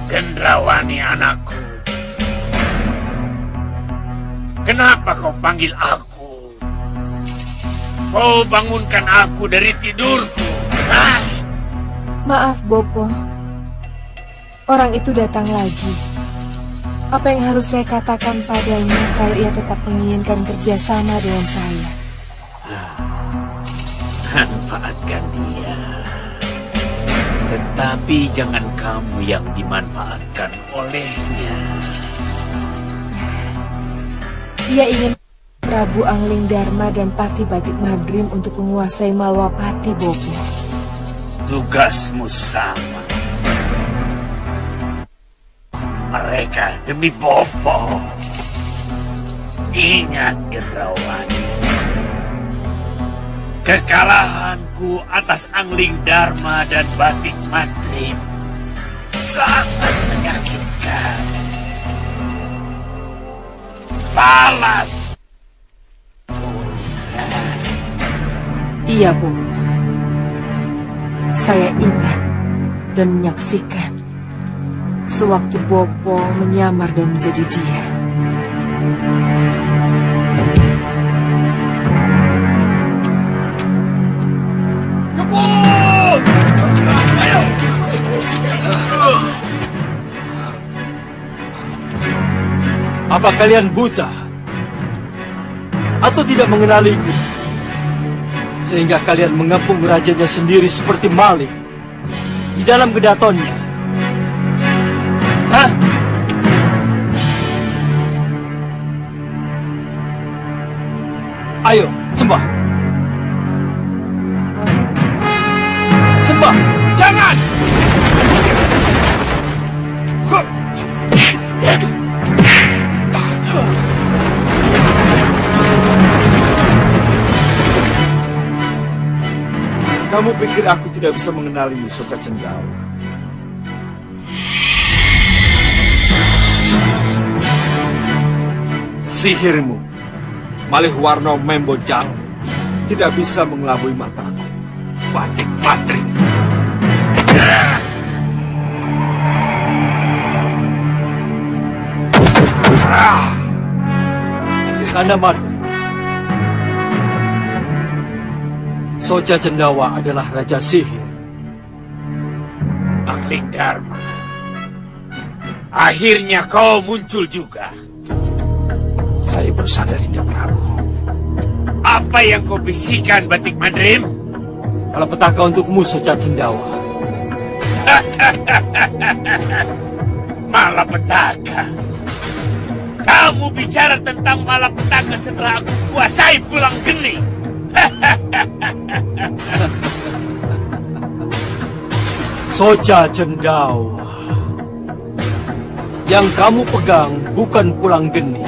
Gendrawani anakku, kenapa kau panggil aku? Kau bangunkan aku dari tidurku. Maaf, Bopo. Orang itu datang lagi. Apa yang harus saya katakan padanya kalau ia tetap menginginkan kerjasama dengan saya? Manfaatkan dia. Tetapi jangan kamu yang dimanfaatkan olehnya. Ia ingin Prabu Angling Dharma dan Pati Batik Madrim untuk menguasai Malwapati, Bopo. Tugasmu sama. Mereka demi Bopo. Ingat, Gendrawani. Kekalahanku atas Angling Dharma dan Batik Madrim sangat menyakitkan. Balas. Iya, Bopo. Saya ingat dan menyaksikan sewaktu Bopo menyamar dan menjadi dia. Apa kalian buta? Atau tidak mengenaliku? Sehingga kalian mengepung rajanya sendiri seperti maling di dalam gedatonnya. Hah? Ayo, sembah. Sembah. Jangan! Kamu pikir aku tidak bisa mengenalimu, Soca Cendawa? Sihirmu, malih warna membo jalmu, tidak bisa mengelabui mataku. Batik Madrim. Kanda Madrim. Soca Cendawa adalah raja sihir. Angling Dharma, akhirnya kau muncul juga. Saya bersandar Dinda Prabu. Apa yang kau bisikan, Batik Madrim? Malapetaka untukmu, Soca Cendawa. Malapetaka. Kamu bicara tentang malapetaka setelah aku kuasai Pulang Geni. Soca Cendawa, yang kamu pegang bukan Pulang Geni,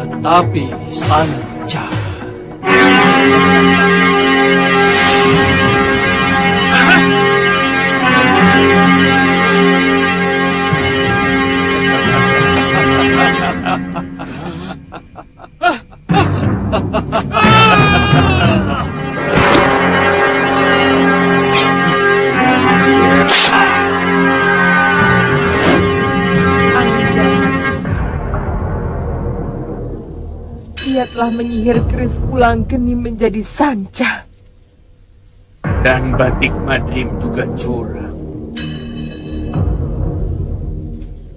tetapi Sanca. telah menyihir keris pulang geni menjadi sanca. Dan batik Madrim juga curang.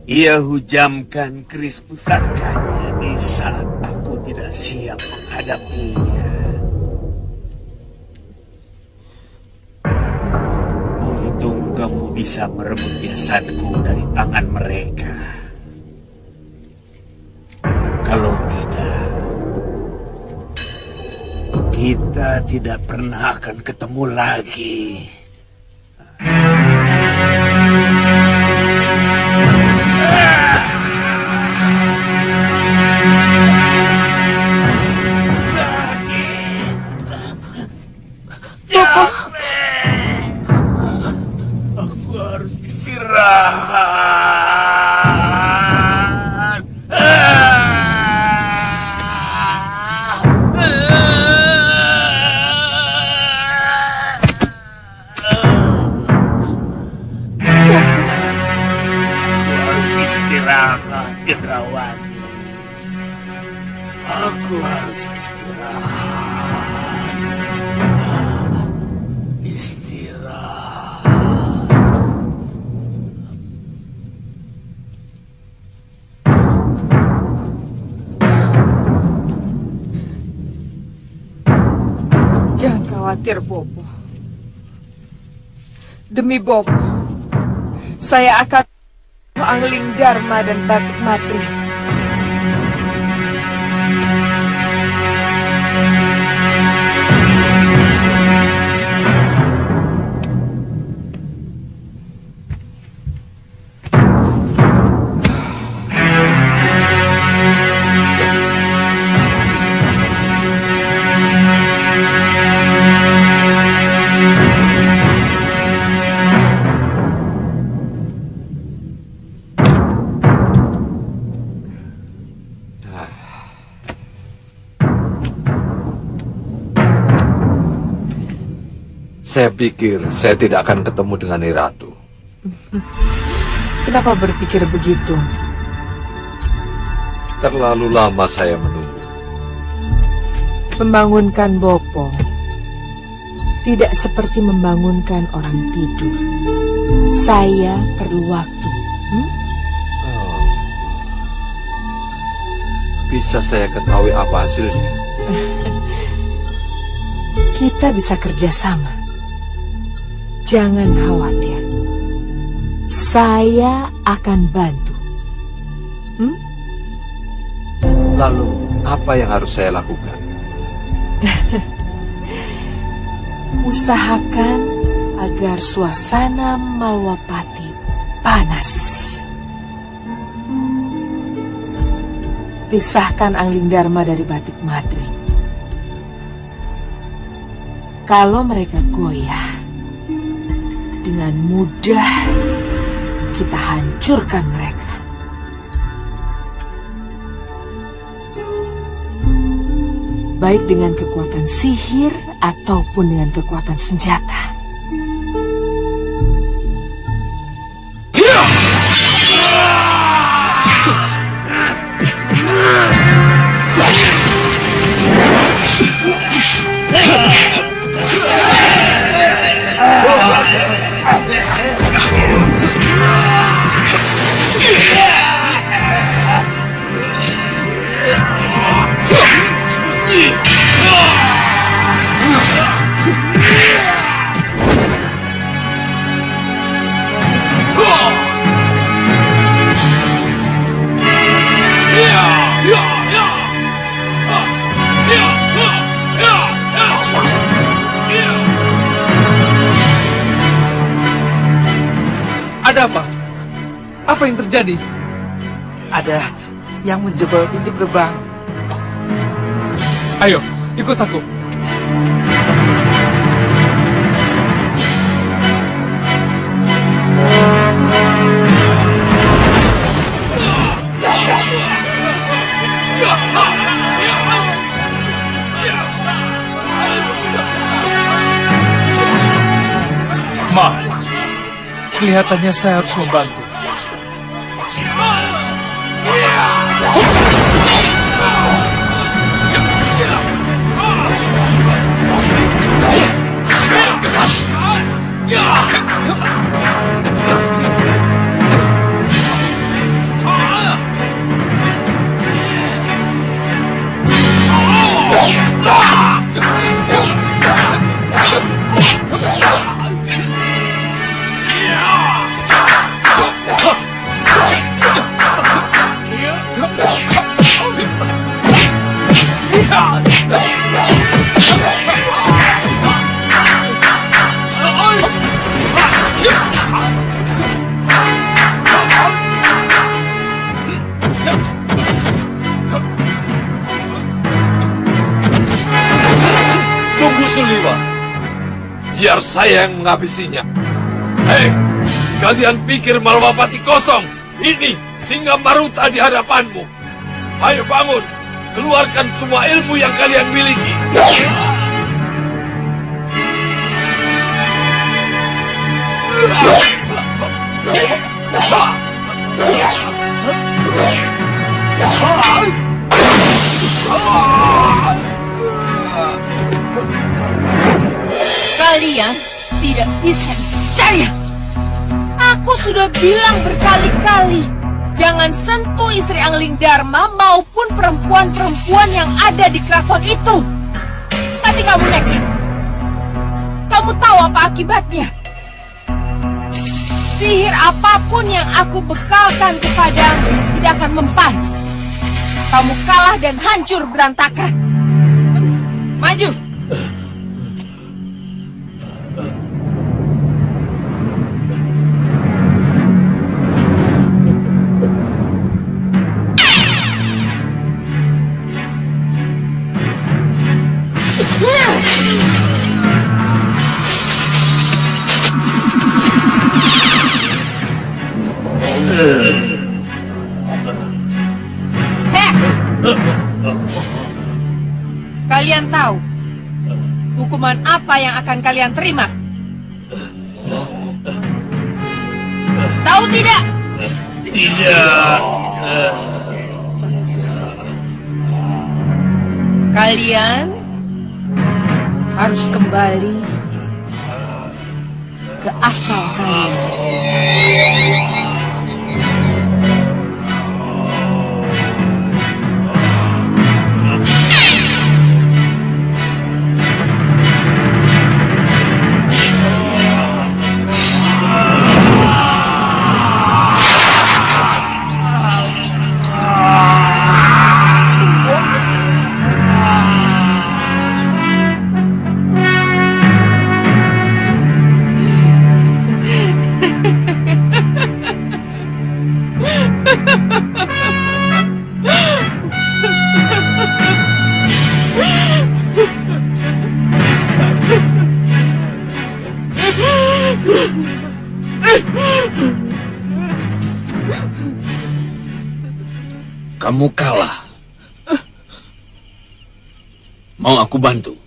Ia hujamkan keris pusakanya di saat aku tidak siap menghadapinya. Untung kamu bisa merebut jasadku dari tangan mereka. Kalau tidak, kita tidak pernah akan ketemu lagi. Sakit. Capek. Aku harus istirahat. Istirahat, Gendrawati. Aku harus istirahat. Istirahat. Jangan khawatir, Bopo. Demi Bopo, saya akan Angling Dharma dan batik Madrim. Saya pikir saya tidak akan ketemu dengan Nyi Ratu. Kenapa berpikir begitu? Terlalu lama saya menunggu. Membangunkan Bopo tidak seperti membangunkan orang tidur. Saya perlu waktu. Oh. Bisa saya ketahui apa hasilnya? Kita bisa kerjasama. Jangan khawatir. Saya akan bantu. Lalu, apa yang harus saya lakukan? Usahakan agar suasana Malwapati panas. Pisahkan Angling Dharma dari batik Madrim. Kalau mereka goyah, dengan mudah kita hancurkan mereka. Baik dengan kekuatan sihir ataupun dengan kekuatan senjata. Ada apa? Apa yang terjadi? Ada yang menjebol pintu gerbang. Ayo, ikut aku. Maaf, kelihatannya saya harus membantu. Tunggu Suliwa. Biar saya yang menghabisinya. Hei, kalian pikir Malwapati kosong? Ini Singa Maruta di hadapanmu. Ayo bangun, keluarkan semua ilmu yang kalian miliki. Kalian tidak bisa percaya. Aku sudah bilang berkali-kali, jangan sentuh istri Angling Dharma maupun perempuan-perempuan yang ada di keraton itu. Tapi kamu nekat. Kamu tahu apa akibatnya? Sihir apapun yang aku bekalkan kepadamu tidak akan mempan. Kamu kalah dan hancur berantakan. Maju. Kalian tahu hukuman apa yang akan kalian terima? Tahu tidak? Tidak. Kalian harus kembali ke asal kalian. Kamu kalah. Mau aku bantu?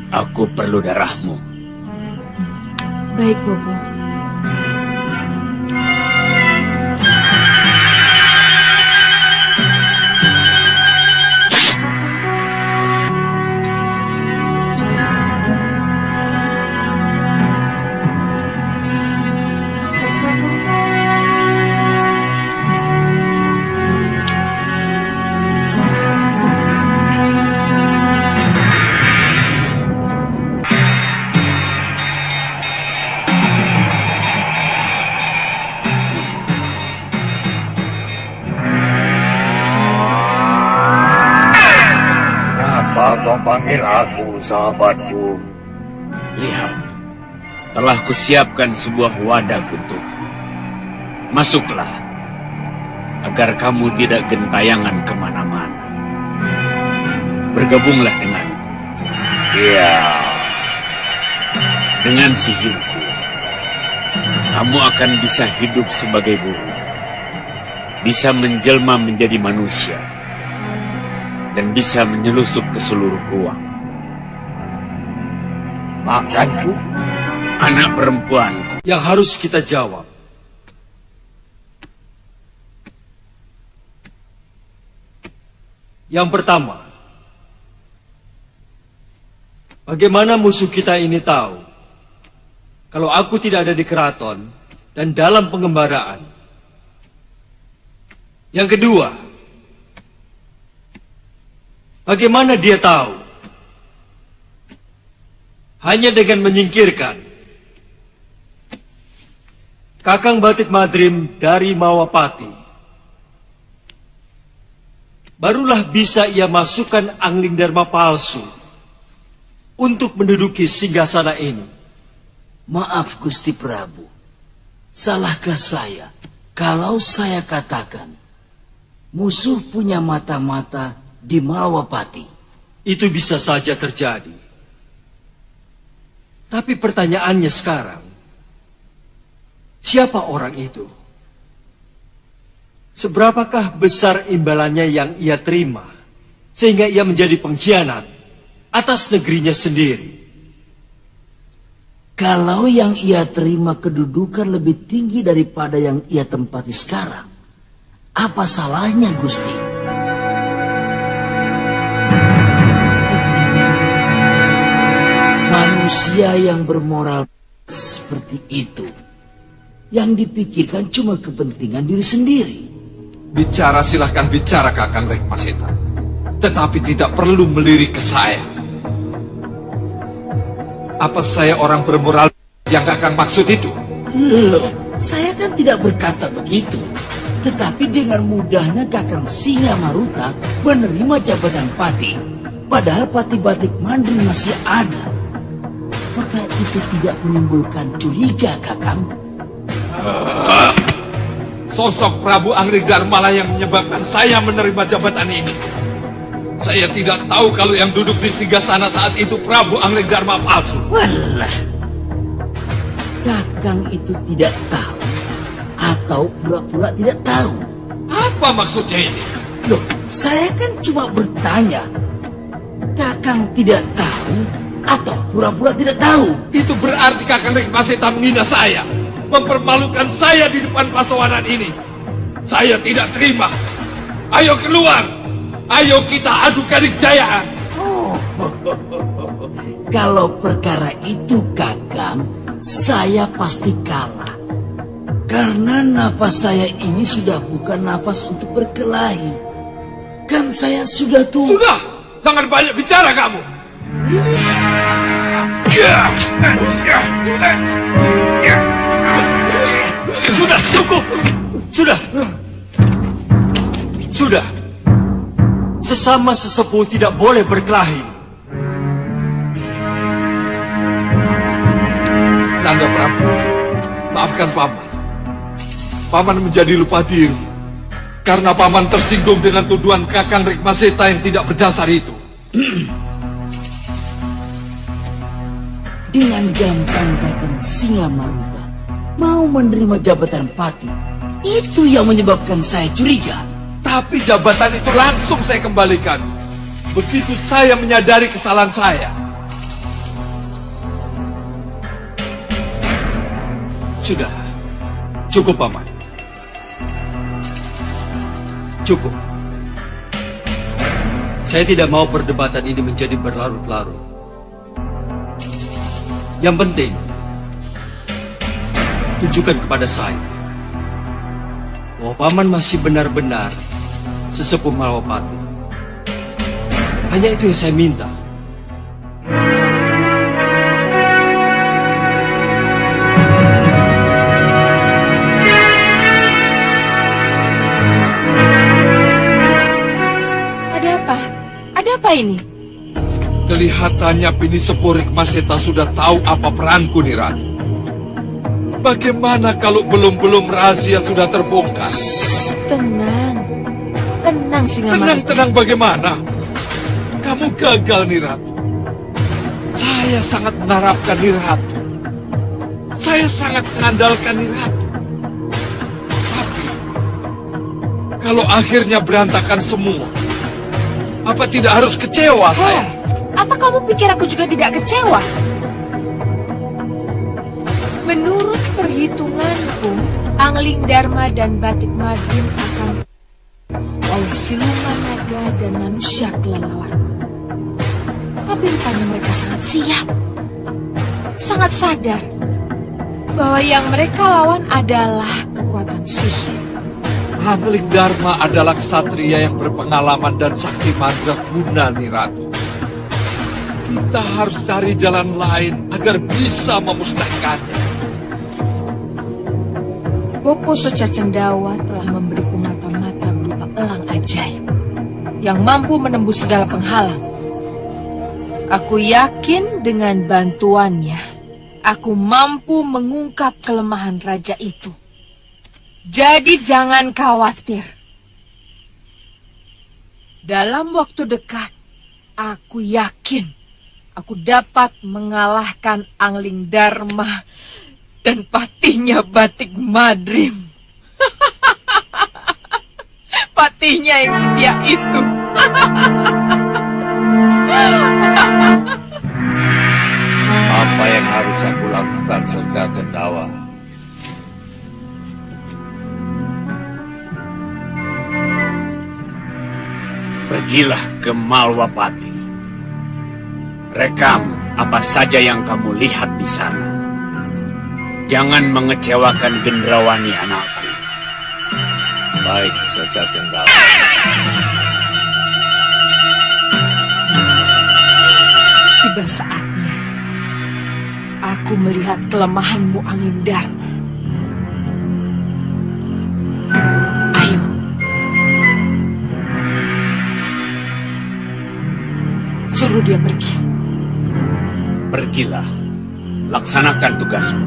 Aku perlu darahmu. Baik, Bobo. Kenapa kau panggil aku, sahabatku? Lihat, telah kusiapkan sebuah wadah untukmu. Masuklah, agar kamu tidak gentayangan kemana-mana. Bergabunglah denganku. Iya. Dengan sihirku, kamu akan bisa hidup sebagai burung, bisa menjelma menjadi manusia, dan bisa menyelusup ke seluruh ruang. Makanku? Anak perempuanku. Yang harus kita jawab. Yang pertama, bagaimana musuh kita ini tahu kalau aku tidak ada di keraton dan dalam pengembaraan? Yang kedua, bagaimana dia tahu hanya dengan menyingkirkan Kakang Batik Madrim dari Mawapati, barulah bisa ia masukkan angling dharma palsu untuk menduduki singgasana ini. Maaf Gusti Prabu, salahkah saya kalau saya katakan musuh punya mata-mata di Malawapati? Itu bisa saja terjadi. Tapi pertanyaannya sekarang, siapa orang itu? Seberapakah besar imbalannya yang ia terima sehingga ia menjadi pengkhianat atas negerinya sendiri? Kalau yang ia terima kedudukan lebih tinggi daripada yang ia tempati sekarang, apa salahnya Gusti? Manusia yang bermoral seperti itu, yang dipikirkan cuma kepentingan diri sendiri. Bicara silahkan bicara Kakang Rekmaseta, tetapi tidak perlu melirik ke saya. Apa saya orang bermoral yang Kakang maksud itu? Loh, saya kan tidak berkata begitu. Tetapi dengan mudahnya Kakang Singa Maruta menerima jabatan pati, padahal Pati Batik Mandri masih ada. Apakah itu tidak menimbulkan curiga, Kakang? Sosok Prabu Angling Darmala yang menyebabkan saya menerima jabatan ini. Saya tidak tahu kalau yang duduk di singgasana saat itu Prabu Angling Darma palsu. Walah, Kakang itu tidak tahu atau pura-pura tidak tahu. Apa maksudnya ini? Loh, saya kan cuma bertanya. Kakang tidak tahu atau pura-pura tidak tahu? Itu berarti Kakang Rekmaseta menghina saya, mempermalukan saya di depan pasawanan ini. Saya tidak terima. Ayo keluar. Ayo kita adu Kadikjayaan. Kalau perkara itu Kakang, saya pasti kalah. Karena nafas saya ini sudah bukan nafas untuk berkelahi. Kan saya sudah tua. Sudah, jangan banyak bicara kamu. Sudah, cukup. Sudah. Sudah. Sesama sesepuh tidak boleh berkelahi. Nanda Prabu, maafkan Paman. Paman menjadi lupa diri karena Paman tersinggung dengan tuduhan Kakang Rekmaseta yang tidak berdasar itu. Dengan gampang Kakang Singa Maruta mau menerima jabatan pati. Itu yang menyebabkan saya curiga. Tapi jabatan itu langsung saya kembalikan begitu saya menyadari kesalahan saya. Sudah. Cukup, Paman. Cukup. Saya tidak mau perdebatan ini menjadi berlarut-larut. Yang penting, tunjukkan kepada saya bahwa Paman masih benar-benar sesepuh Malawapati. Hanya itu yang saya minta. Ada apa? Ada apa ini? Kelihatannya Pini Sepurik Maseta sudah tahu apa peranku, Niratu. Bagaimana kalau belum rahasia sudah terbongkar? Tenang. Tenang, Singa Maruta. Tenang bagaimana? Kamu gagal, Niratu. Saya sangat mengharapkan Niratu. Saya sangat mengandalkan Niratu. Tapi, kalau akhirnya berantakan semua, apa tidak harus kecewa saya? Apa kamu pikir aku juga tidak kecewa? Menurut perhitunganku, Angling Dharma dan Batik Madrim akan oleh siluman naga dan manusia kelelawarku. Tapi rupanya mereka sangat siap, sangat sadar bahwa yang mereka lawan adalah kekuatan sihir. Angling Dharma adalah ksatria yang berpengalaman dan sakti mandraguna, Niratu. Kita harus cari jalan lain agar bisa memusnahkannya. Bopo Soca Cendawa telah memberiku mata-mata berupa elang ajaib yang mampu menembus segala penghalang. Aku yakin dengan bantuannya, aku mampu mengungkap kelemahan raja itu. Jadi jangan khawatir. Dalam waktu dekat, aku yakin aku dapat mengalahkan Angling Dharma dan patihnya Batik Madrim. Patihnya yang setia itu. Apa yang harus aku lakukan, Soca Cendawa? Pergilah ke Malwapati. Rekam apa saja yang kamu lihat di sana. Jangan mengecewakan Gendrawani anakku. Baik, Soca Cendawa. Tiba saatnya aku melihat kelemahanmu, Angling Dharma. Ayo. Suruh dia pergi. Pergilah. Laksanakan tugasmu.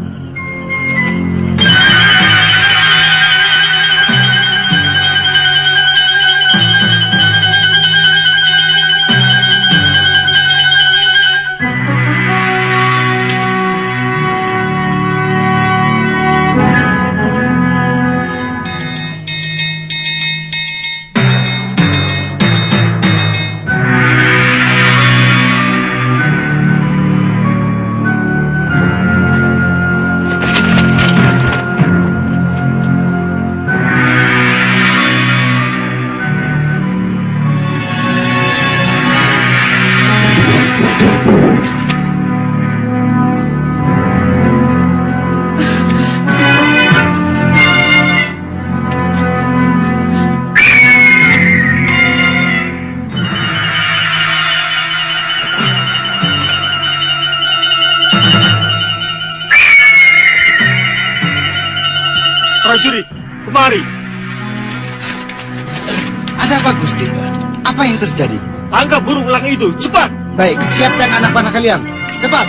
Prajurit, kemari. Ada apa, Gusti? Apa yang terjadi? Tangkap burung elang itu, cepat. Baik, siapkan anak panah kalian. Cepat.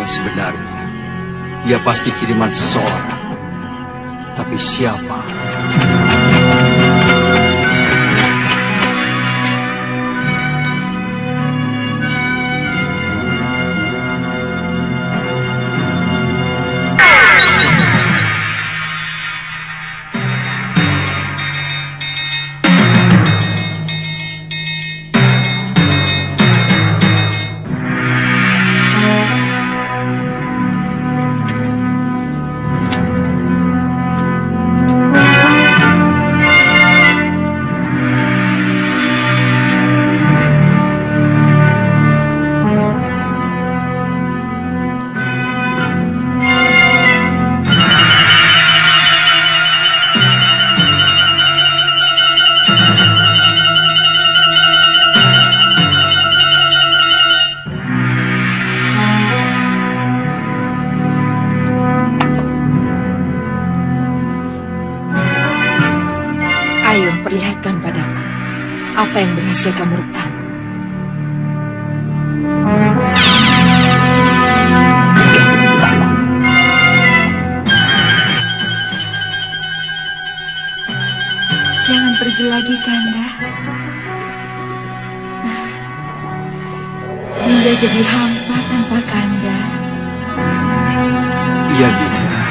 Sebenarnya, dia pasti kiriman seseorang. Tapi siapa? perlihatkan padaku apa yang berhasil kamu rekam. Jangan pergi lagi, Kanda. Dinda jadi hampa tanpa Kanda. Iya, Dinda.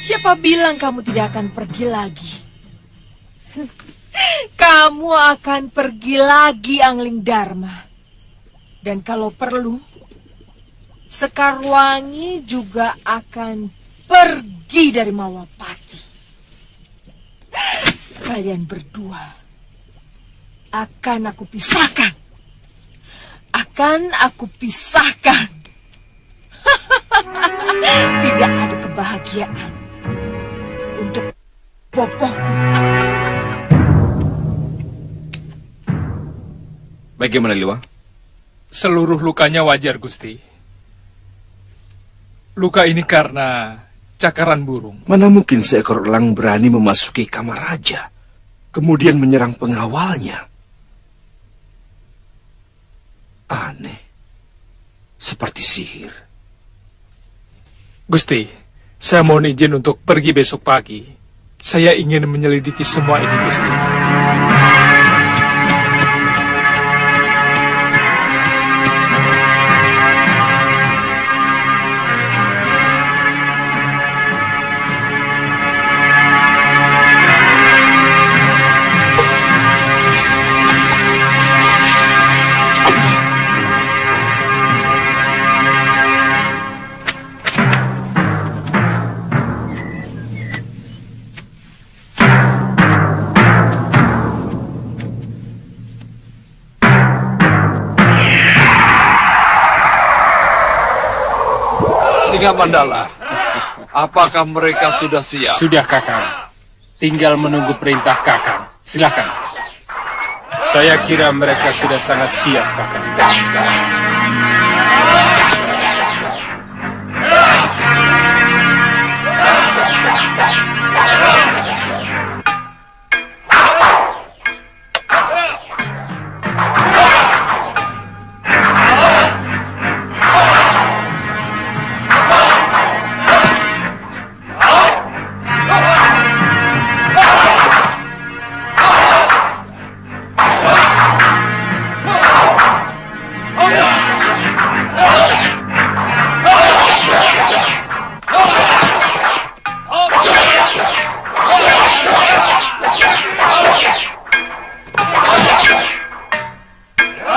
Siapa bilang kamu tidak akan pergi lagi? Kamu akan pergi lagi, Angling Dharma. Dan kalau perlu, Sekarwangi juga akan pergi dari Malwapati. Kalian berdua akan aku pisahkan. Tidak ada kebahagiaan untuk bobohku. Bagaimana, Liwa? Seluruh lukanya wajar, Gusti. Luka ini karena cakaran burung. Mana mungkin seekor elang berani memasuki kamar raja, kemudian menyerang pengawalnya? Aneh. Seperti sihir. Gusti, saya mohon izin untuk pergi besok pagi. Saya ingin menyelidiki semua ini, Gusti. Singa Mandala, apakah mereka sudah siap? Sudah, Kakang. Tinggal menunggu perintah Kakang. Silakan. Saya kira mereka sudah sangat siap, Kakang.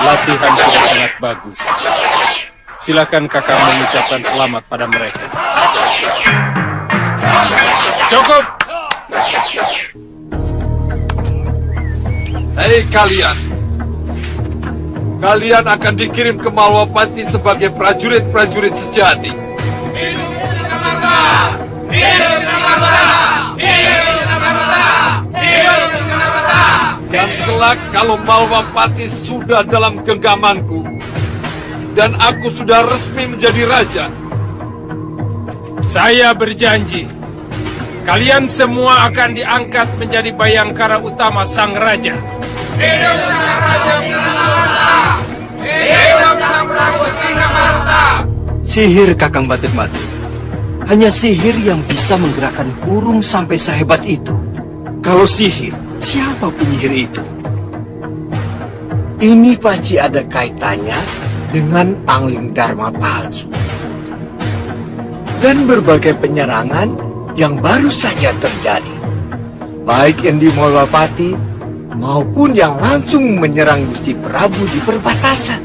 Latihan sudah sangat bagus. Silakan Kakang mengucapkan selamat pada mereka. Cukup! Hei kalian! Kalian akan dikirim ke Malwapati sebagai prajurit-prajurit sejati. Dan kelak kalau Malwapati sudah dalam genggamanku dan aku sudah resmi menjadi raja, Saya berjanji, kalian semua akan diangkat menjadi bayangkara utama sang raja. Hidup sang raja Singamarta! Hidup sang Prabu Singamarta! Sihir, Kakang Batik Mati. Hanya sihir yang bisa menggerakkan burung sampai sehebat itu. Kalau sihir, siapa penyihir itu? Ini pasti ada kaitannya dengan Angling Dharma palsu. Dan berbagai penyerangan yang baru saja terjadi. Baik yang di Malwapati maupun yang langsung menyerang Gusti Prabu di perbatasan.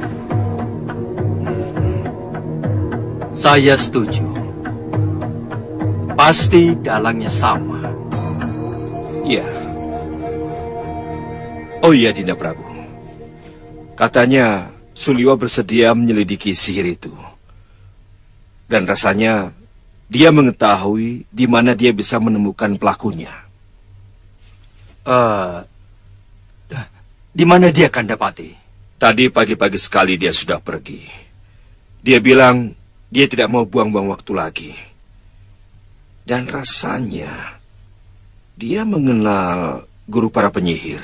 Saya setuju. Pasti dalangnya sama. Iya. Oh iya, Dinda Prabu. Katanya Suliwa bersedia menyelidiki sihir itu. Dan rasanya dia mengetahui di mana dia bisa menemukan pelakunya. Di mana dia, Kandapati? Tadi pagi-pagi sekali dia sudah pergi. Dia bilang dia tidak mau buang-buang waktu lagi. Dan rasanya Dia mengenal guru para penyihir.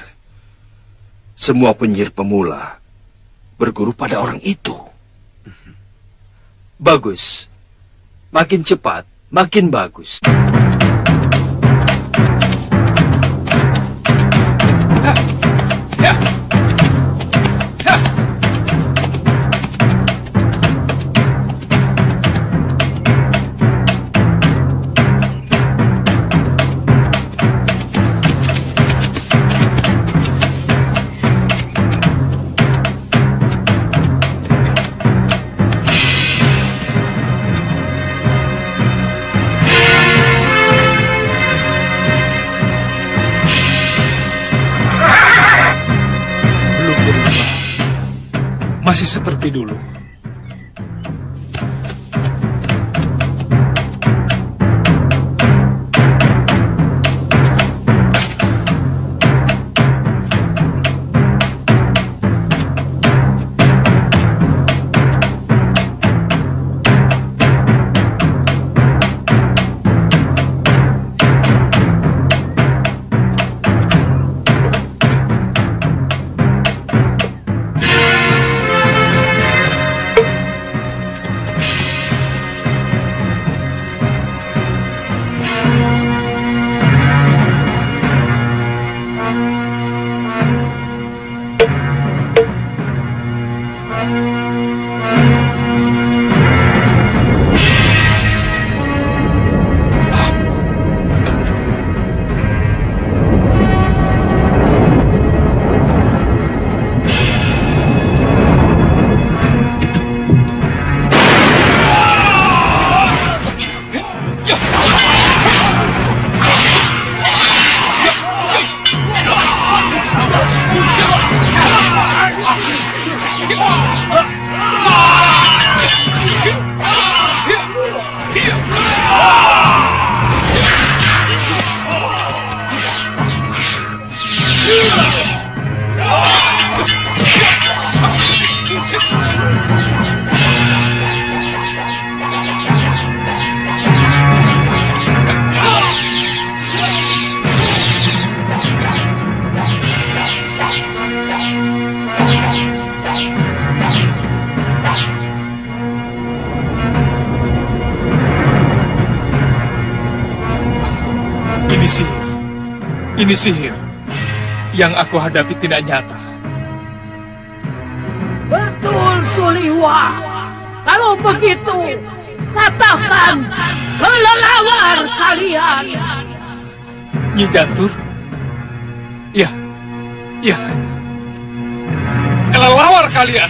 Semua penyihir pemula berguru pada orang itu. Bagus. Makin cepat, makin bagus. Masih seperti dulu. Ini sihir yang aku hadapi tidak nyata. Betul, Suliwa. Kalau begitu, katakan kelelawar kalian. Nyi Jantur? Ya, ya. Kelelawar kalian.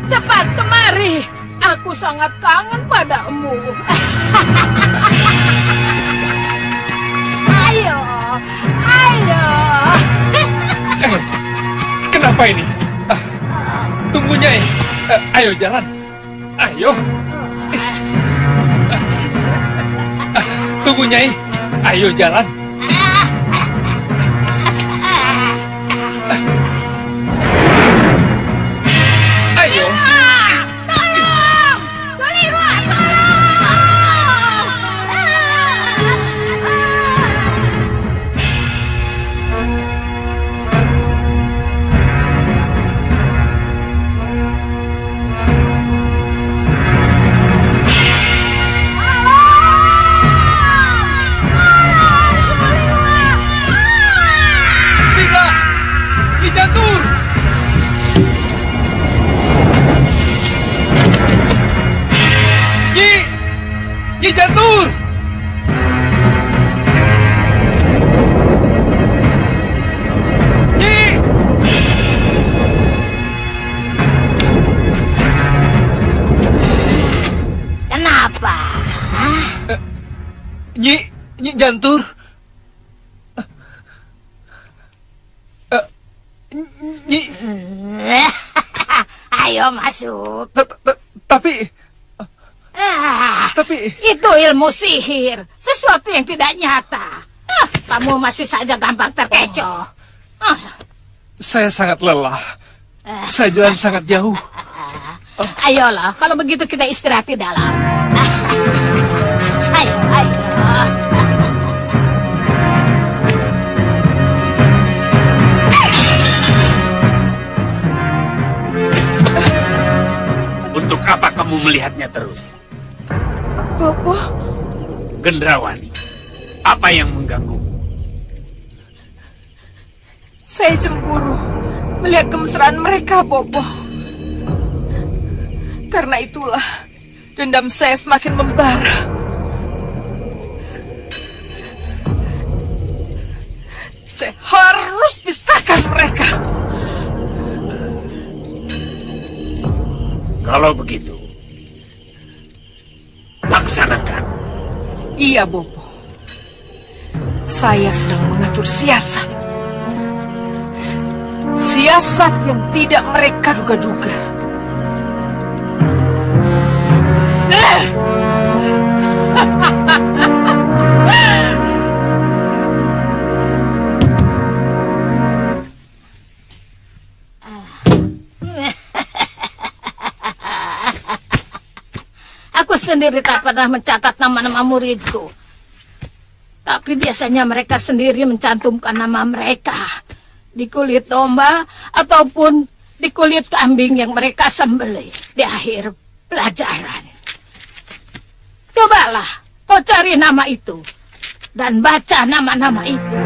Cepat kemari. Aku sangat kangen padamu. Ayo. Kenapa ini? Tunggu, Nyai. Ayo jalan. Ayo. Tunggu, Nyai. Ayo jalan. Nyi Jantur! Nyi! Kenapa? Nyi Jantur. Nyi. Ayo masuk. Tapi itu ilmu sihir, sesuatu yang tidak nyata. Kamu masih saja gampang terkecoh. Saya sangat lelah. Saya jalan sangat jauh. Ayolah, kalau begitu kita istirahat di dalam. Ayo. Untuk apa kamu melihatnya terus? Bopo, Gendrawani, apa yang mengganggu? saya cemburu melihat kemesraan mereka, Bopo. Karena itulah dendam saya semakin membara. Saya harus pisahkan mereka. Kalau begitu, laksanakan. Iya, Bopo. Saya sedang mengatur siasat. Siasat yang tidak mereka duga-duga. Aku sendiri tak pernah mencatat nama-nama muridku. Tapi biasanya mereka sendiri mencantumkan nama mereka di kulit domba ataupun di kulit kambing yang mereka sembelih di akhir pelajaran. Cobalah kau cari nama itu dan baca nama-nama itu.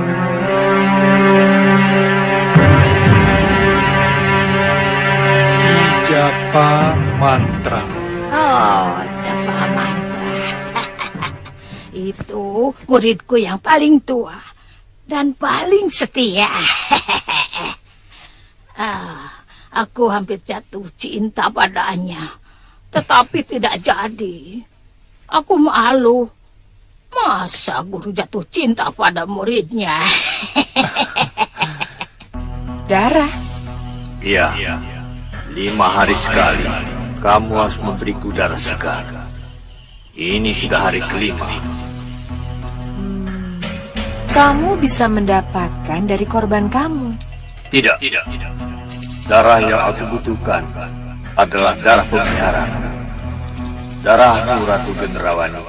Japa mantra. Oh, japa mantra. Itu muridku yang paling tua dan paling setia. Aku hampir jatuh cinta padanya, tetapi tidak jadi. Aku malu. Masa guru jatuh cinta pada muridnya? Dara. Iya. 5 hari sekali kamu harus memberiku darah segar. Ini sudah hari kelima. Kamu bisa mendapatkan dari korban kamu. Tidak. Darah yang aku butuhkan adalah darah pemeliharaan. Darahku Ratu Gendrawani.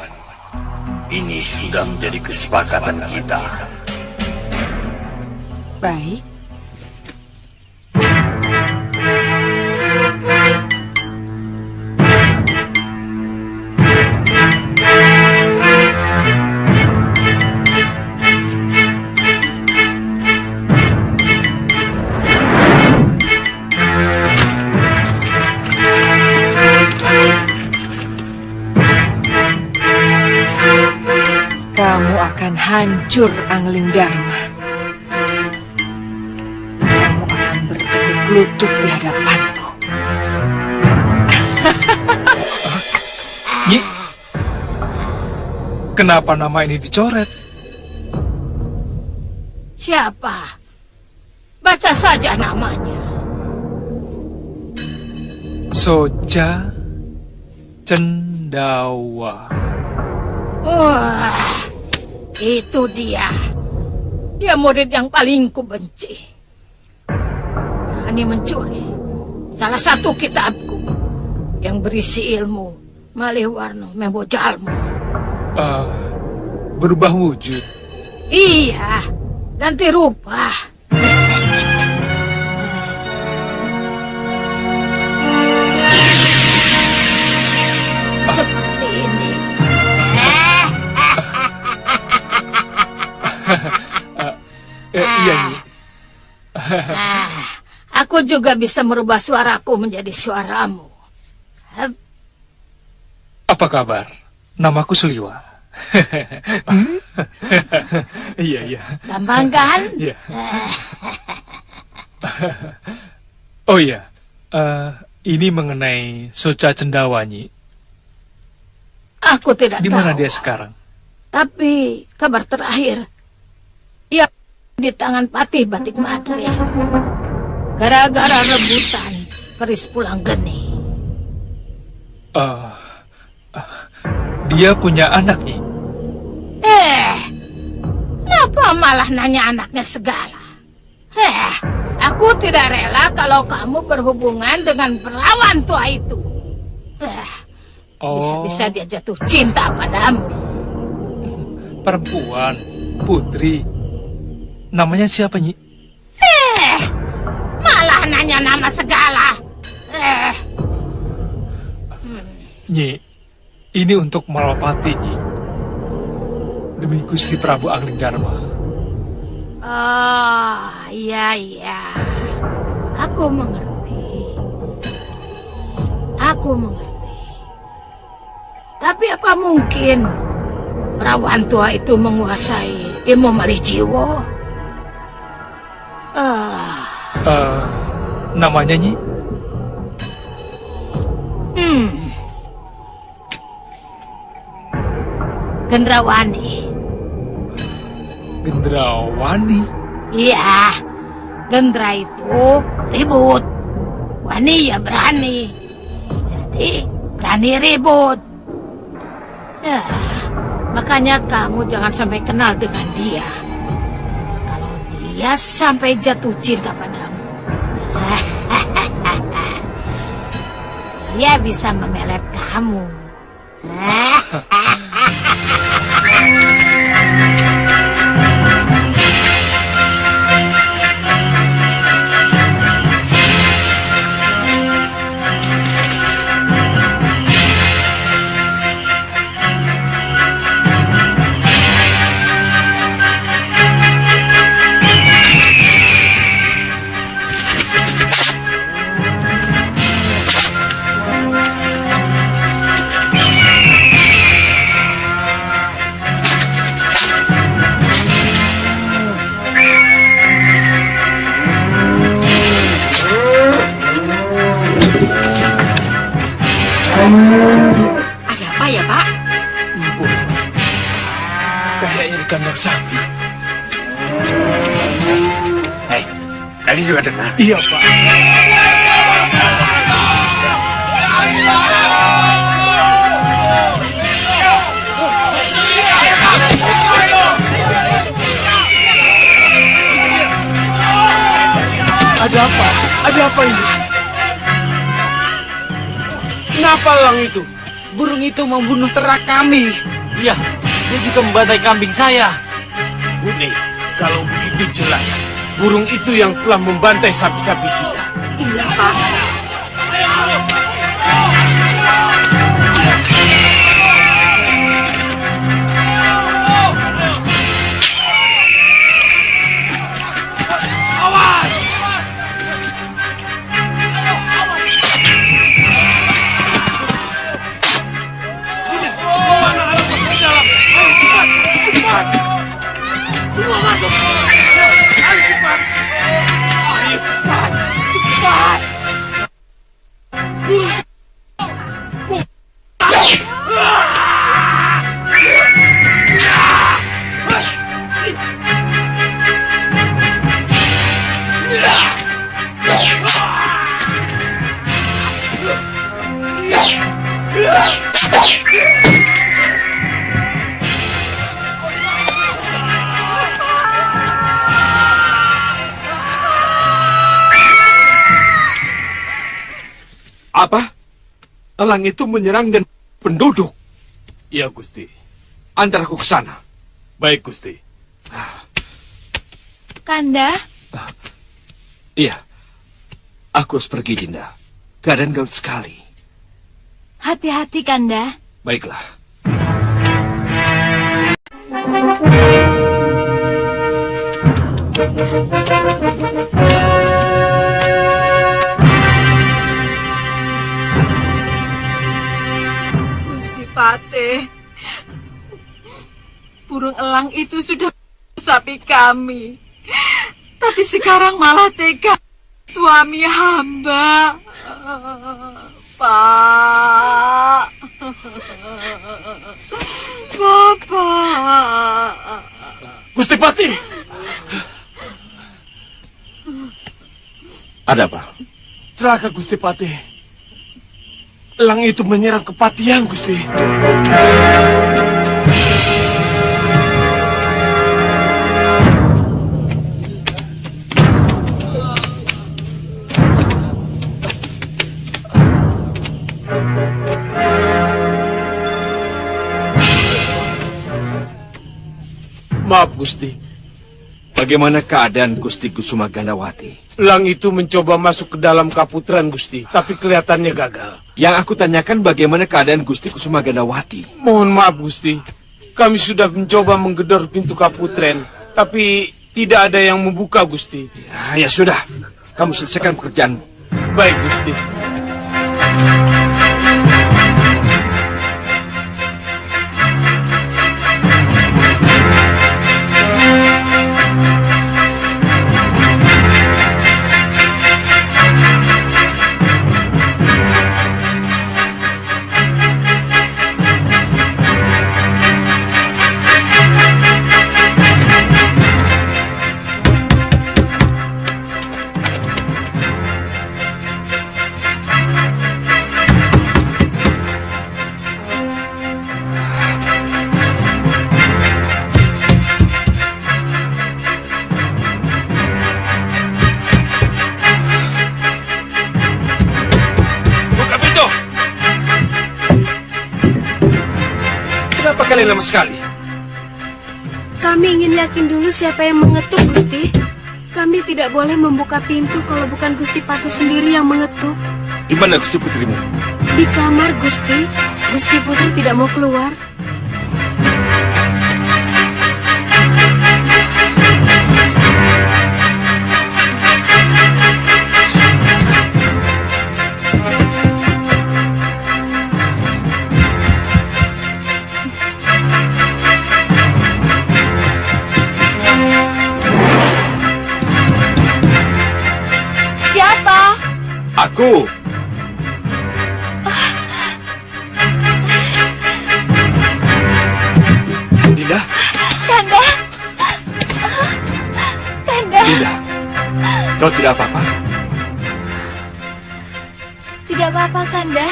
Ini sudah menjadi kesepakatan kita. Baik. Kamu akan hancur, Angling Dharma. Kamu akan bertekuk lutut di hadapanku. Nyi, kenapa nama ini dicoret? Siapa? Baca saja namanya. Soja Cendawa. Wah, itu dia. Dia murid yang paling kubenci. Berani mencuri salah satu kitabku yang berisi ilmu Maliwarno Membojalmu. Berubah wujud. Iya, ganti rupa. Seperti ini. Iya, Nyi. Aku juga bisa merubah suaraku menjadi suaramu. Apa kabar? namaku Suliwa. Iya. Gampang kan? Iya. Oh iya, ini mengenai Soca Cendawanyi. Aku tidak Di tahu. mana dia sekarang? Tapi kabar terakhir, ia di tangan Patih Batik Madrim. Gara-gara rebutan keris pulang geni. Dia punya anak, Nyi. Kenapa malah nanya anaknya segala? Aku tidak rela kalau kamu berhubungan dengan perawan tua itu. Bisa-bisa dia jatuh cinta padamu. Perempuan, putri. Namanya siapa, Nyi? Malah nanya nama segala. Nyi, ini untuk Malwapati, Nyi. Demi Gusti Prabu Anglingdarma. Oh, iya. Aku mengerti. Tapi apa mungkin perawan tua itu menguasai ilmu malih jiwa? Namanya, Nyi? Gendrawani. Gendrawani? Iya, Gendra itu ribut. Wani ya berani. Jadi berani ribut. Makanya kamu jangan sampai kenal dengan dia. Kalau dia sampai jatuh cinta padamu, dia bisa memelet kamu. Ada apa ya, Pak? Kayaknya di kandang sapi. Hei, kalian juga dengar? Iya, Pak. Ada apa? Ada apa ini? Kenapa elang itu? Burung itu membunuh ternak kami. Iya, dia juga membantai kambing saya. Bune, kalau begitu jelas, burung itu yang telah membantai sapi-sapi kita. Iya, Pak. Semua masuk. Ayo cepat. Ayo cepat. Cepat. Apa? Elang itu menyerang dan penduduk? Iya, Gusti. Antar aku ke sana. Baik, Gusti. Kanda? Iya. Aku harus pergi, Dinda. Keadaan gawat sekali. Hati-hati, Kanda. Baiklah. Gusti Patih, burung elang itu sudah sapi kami. Tapi sekarang malah tega suami hamba. Pak. Bapak. Gusti Patih. Ada apa? Celaka Gusti Patih. Elang itu menyerang kepatihan, Gusti. Maaf, Gusti. Bagaimana keadaan Gusti Kusuma Gandawati? Elang itu mencoba masuk ke dalam kaputren, Gusti, tapi kelihatannya gagal. Yang aku tanyakan bagaimana keadaan Gusti Kusuma Gandawati? Mohon maaf, Gusti. Kami sudah mencoba menggedor pintu kaputren, tapi tidak ada yang membuka, Gusti. Ya sudah, kamu selesaikan pekerjaanmu. Baik, Gusti. Kalian lama sekali. Kami ingin yakin dulu siapa yang mengetuk, Gusti. Kami tidak boleh membuka pintu kalau bukan Gusti Patih sendiri yang mengetuk. Di mana Gusti Putrimu? Di kamar, Gusti. Gusti Putri tidak mau keluar. Aku. Dinda. Kanda. Kanda. Dinda. Kau tidak apa-apa? Tidak apa-apa, Kanda.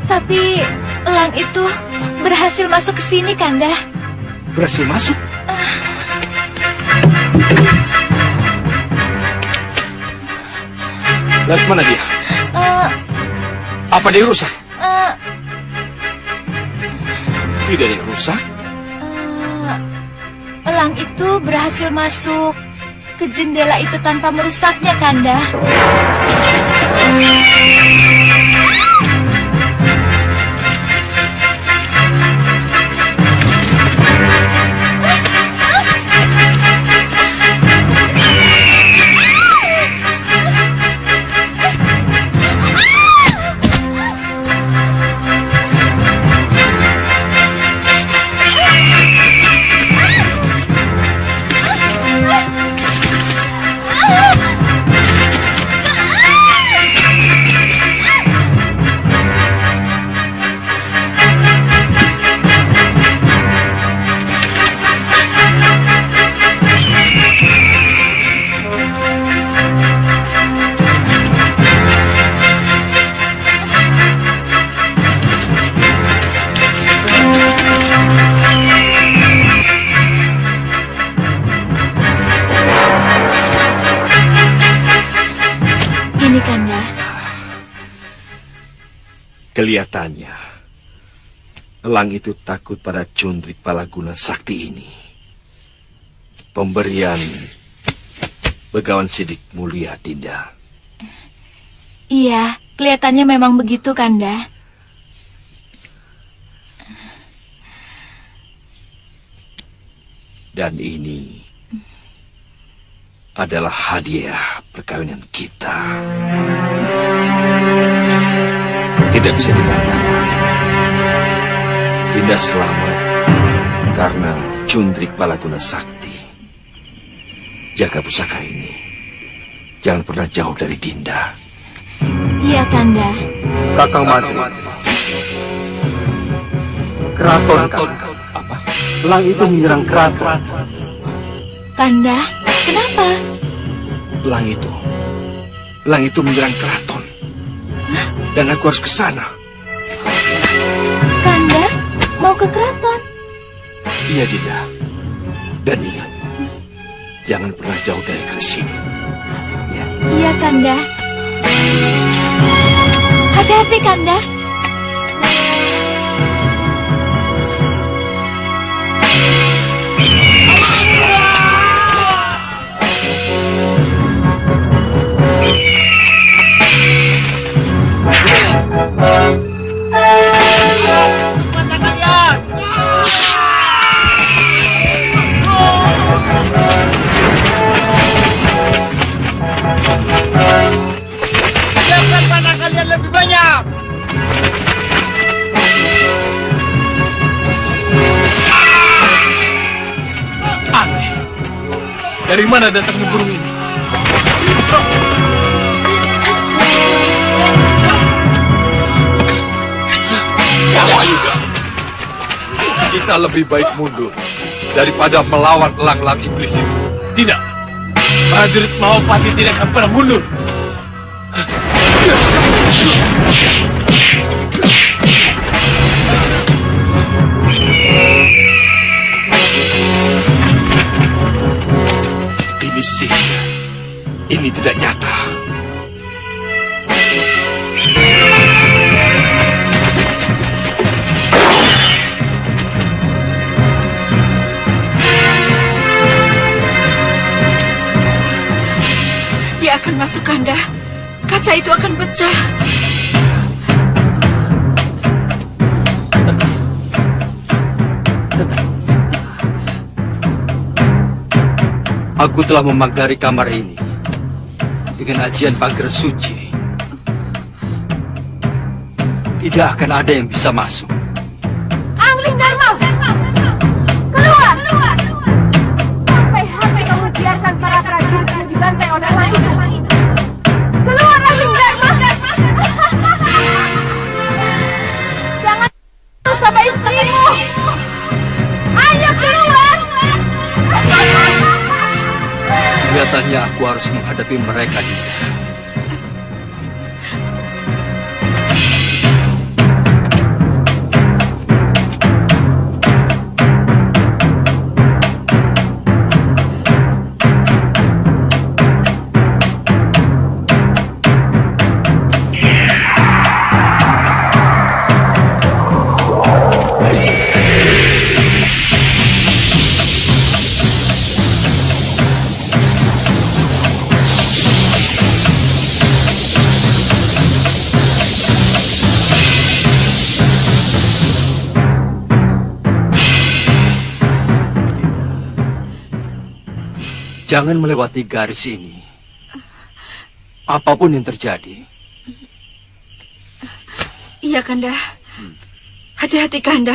Tapi elang itu berhasil masuk ke sini, Kanda. Berhasil masuk? Lalu mana dia? Apa dia rusak? Tidak ada yang rusak. Elang itu berhasil masuk ke jendela itu tanpa merusaknya, Kanda. Kelihatannya, elang itu takut pada Cundrik Palaguna Sakti ini. Pemberian Begawan Sidik Mulia, Dinda. Iya, kelihatannya memang begitu, Kanda. Dan ini adalah hadiah perkawinan kita. Tidak bisa dibantah lagi. Dinda selamat karena Cundrik Palaguna Sakti. Jaga pusaka ini. Jangan pernah jauh dari Dinda. Iya, Kanda. Kakang Mantri. Keraton, Kakang. Apa? Elang itu menyerang keraton. Kanda, kenapa? Elang itu menyerang keraton. Dan aku harus ke sana. Kanda, mau ke keraton? Iya, Dinda. Dan ingat, jangan pernah jauh dari keris ini. Ya. Iya, Kanda. Hati-hati, Kanda. Siapkan panah kalian lebih banyak. Aneh. Dari mana datangnya burung ini? Juga. Kita lebih baik mundur daripada melawan elang-elang iblis itu. Tidak. Prajurit Mahapati tidak akan pernah mundur. Ini sihir. Ini tidak nyata. Dia akan masuk, Kanda. Kaca itu akan pecah. Aku telah memagari kamar ini dengan ajian pagar suci. Tidak akan ada yang bisa masuk. Angling Dharma! Keluar! Sampai kamu biarkan para prajuritmu dibantai oleh elang itu. Keluar, Angling Dharma! Jangan terus sama istrimu! Ayo keluar! Kelihatannya aku harus menghadapi mereka, Dinda. Jangan melewati garis ini. Apapun yang terjadi. Iya, Kanda. Hati-hati, Kanda.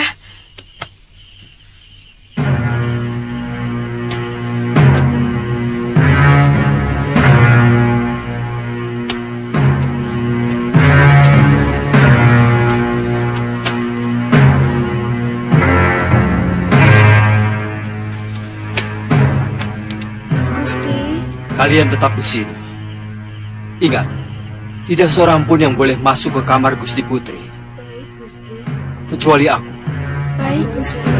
Kalian tetap di sini. Ingat, tidak seorang pun yang boleh masuk ke kamar Gusti Putri. Baik, Gusti. Kecuali aku. Baik, Gusti.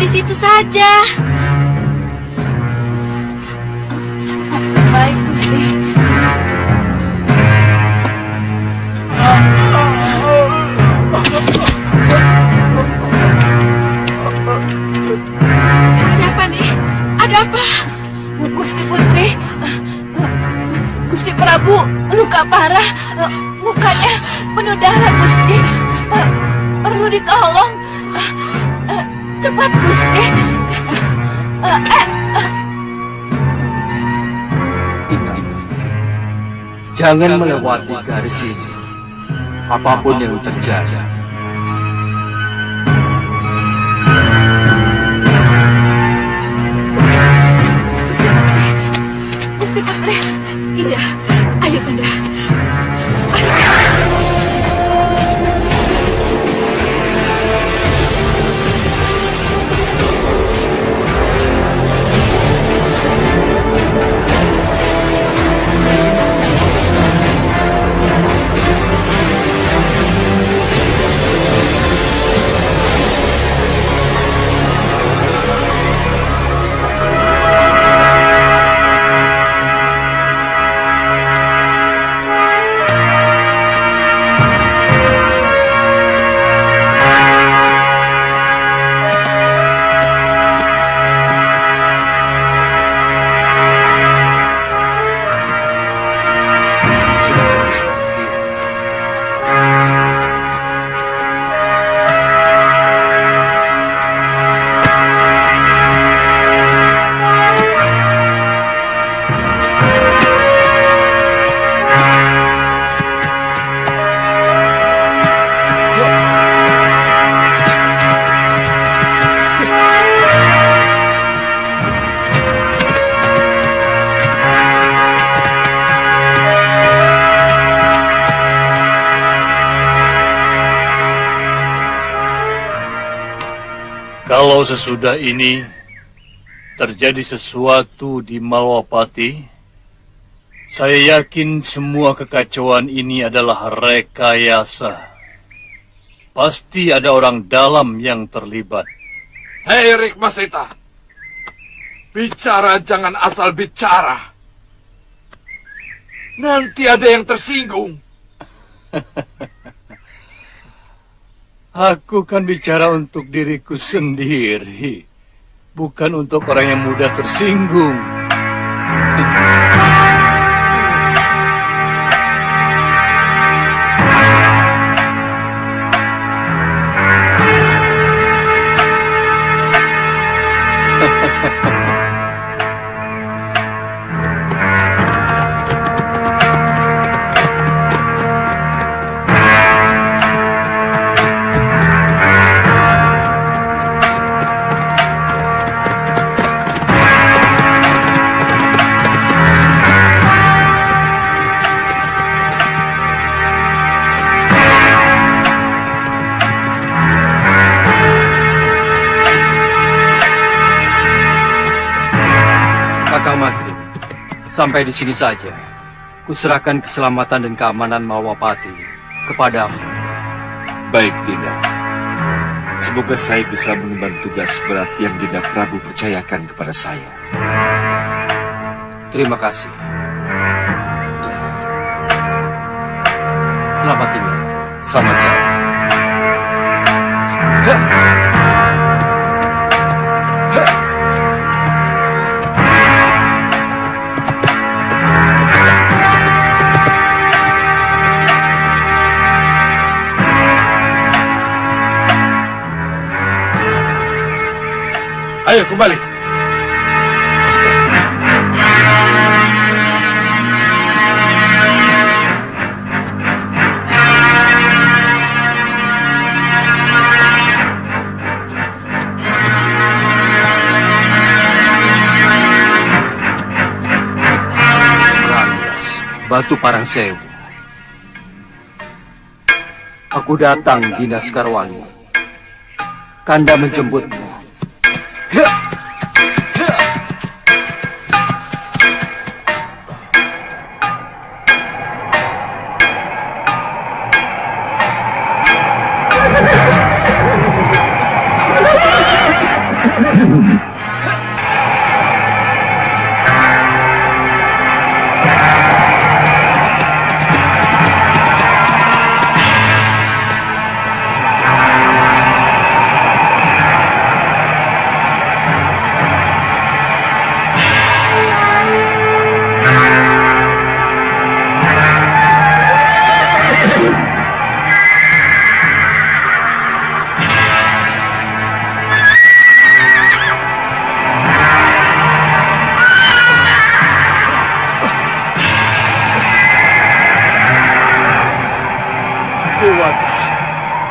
di situ saja. Baik, Gusti. Ada apa nih? Ada apa? Gusti Putri, Gusti Prabu luka parah, mukanya penuh darah, Gusti. Perlu ditolong. Cepat, Gusti. Ingat, jangan melewati garis ini, apapun yang terjadi. Gusti Putri. Iya, ayo Kanda. Kalau sesudah ini terjadi sesuatu di Malwapati, saya yakin semua kekacauan ini adalah rekayasa. Pasti ada orang dalam yang terlibat. Hei Rikmaseta, bicara jangan asal bicara. Nanti ada yang tersinggung. Aku kan bicara untuk diriku sendiri, bukan untuk orang yang mudah tersinggung. Sampai di sini saja. Kuserahkan keselamatan dan keamanan Malwapati kepadamu. Baik, Dinda. Semoga saya bisa mengemban tugas berat yang Dinda Prabu percayakan kepada saya. Terima kasih. Selamat tinggal. Selamat jalan. Ayo kembali. Batu Parangsewu. Aku datang, Dinda Sekarwangi. Kanda menjemputmu. Dewata,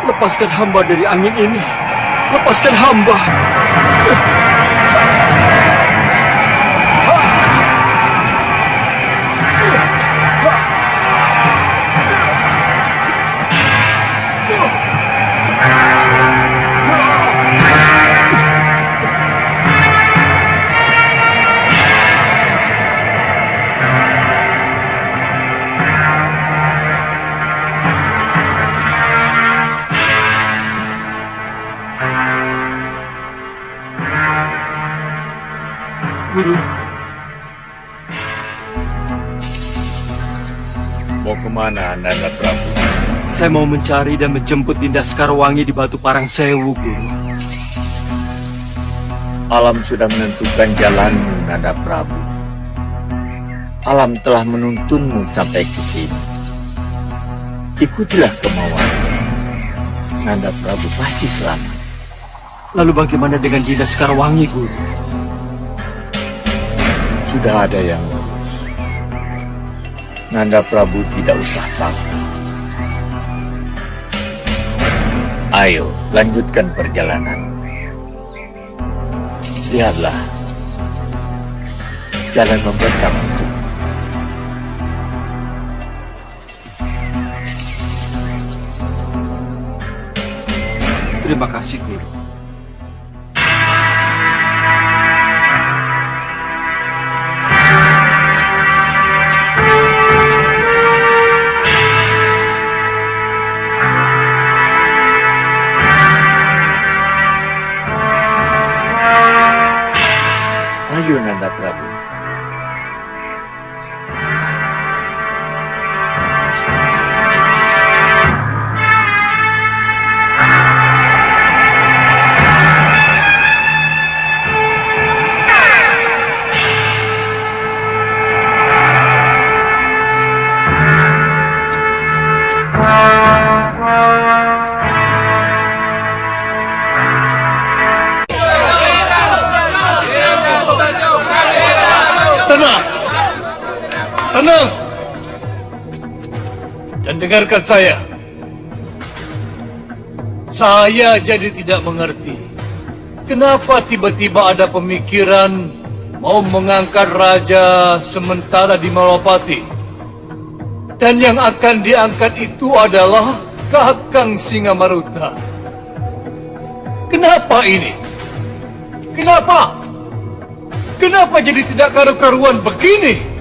lepaskan hamba dari angin ini. Lepaskan hamba. Guru. Mau kemana, Nanda Prabu? Saya mau mencari dan menjemput Dinda Sekarwangi di Batu Parang Sewu, Guru. Alam sudah menentukan jalanmu, Nanda Prabu. Alam telah menuntunmu sampai ke sini. Ikutilah kemauanmu. Nanda Prabu pasti selamat. Lalu bagaimana dengan Dinda Sekarwangi, Guru? Sudah ada yang ngurus. Nanda Prabu tidak usah takut. Ayo, lanjutkan perjalanan. Lihatlah, jalan membentang untuk. Terima kasih, Guru. Ayo, Nanda Prabu. Tenang! Dan dengarkan saya. Saya jadi tidak mengerti. Kenapa tiba-tiba ada pemikiran mau mengangkat raja sementara di Malwapati? Dan yang akan diangkat itu adalah Kakang Singamaruta. Kenapa ini? Kenapa? Kenapa jadi tidak karu-karuan begini?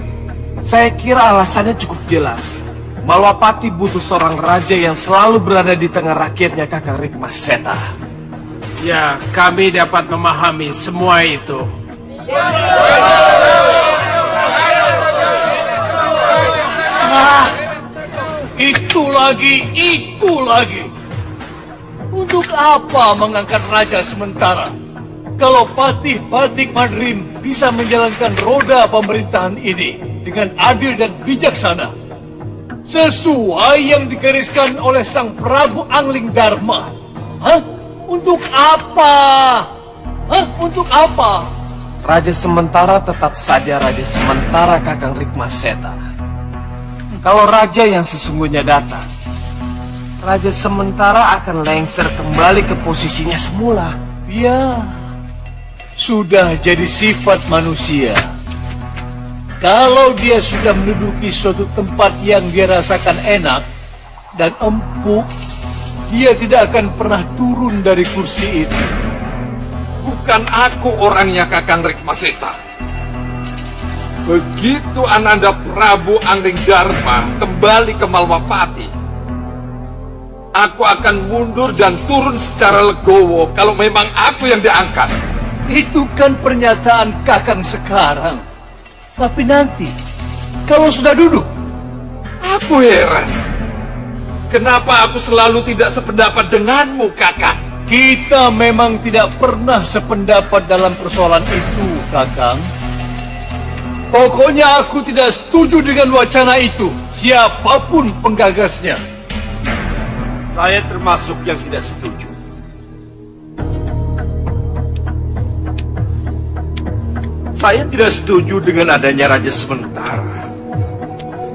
Saya kira alasannya cukup jelas. Malwapati butuh seorang raja yang selalu berada di tengah rakyatnya, Kakang Rikmaseta. Ya, kami dapat memahami semua itu. Ah, itu lagi. Untuk apa mengangkat raja sementara? Kalau Patih Batik Mandrim bisa menjalankan roda pemerintahan ini dengan adil dan bijaksana, sesuai yang digariskan oleh Sang Prabu Angling Dharma. Hah? Untuk apa? Untuk apa? Raja sementara tetap saja raja sementara, Kakang Rikmaseta. Kalau raja yang sesungguhnya datang, raja sementara akan lengser kembali ke posisinya semula. Ya, sudah jadi sifat manusia. Kalau dia sudah menduduki suatu tempat yang dia rasakan enak dan empuk, dia tidak akan pernah turun dari kursi itu. Bukan aku orangnya, Kakang Rikmaseta. Begitu Ananda Prabu Angling Dharma kembali ke Malwapati, aku akan mundur dan turun secara legowo kalau memang aku yang diangkat. Itu kan pernyataan Kakang sekarang. Tapi nanti, kalau sudah duduk, aku heran. Kenapa aku selalu tidak sependapat denganmu, Kakang? Kita memang tidak pernah sependapat dalam persoalan itu, Kakang. Pokoknya aku tidak setuju dengan wacana itu, siapapun penggagasnya. Saya termasuk yang tidak setuju. Saya tidak setuju dengan adanya raja sementara.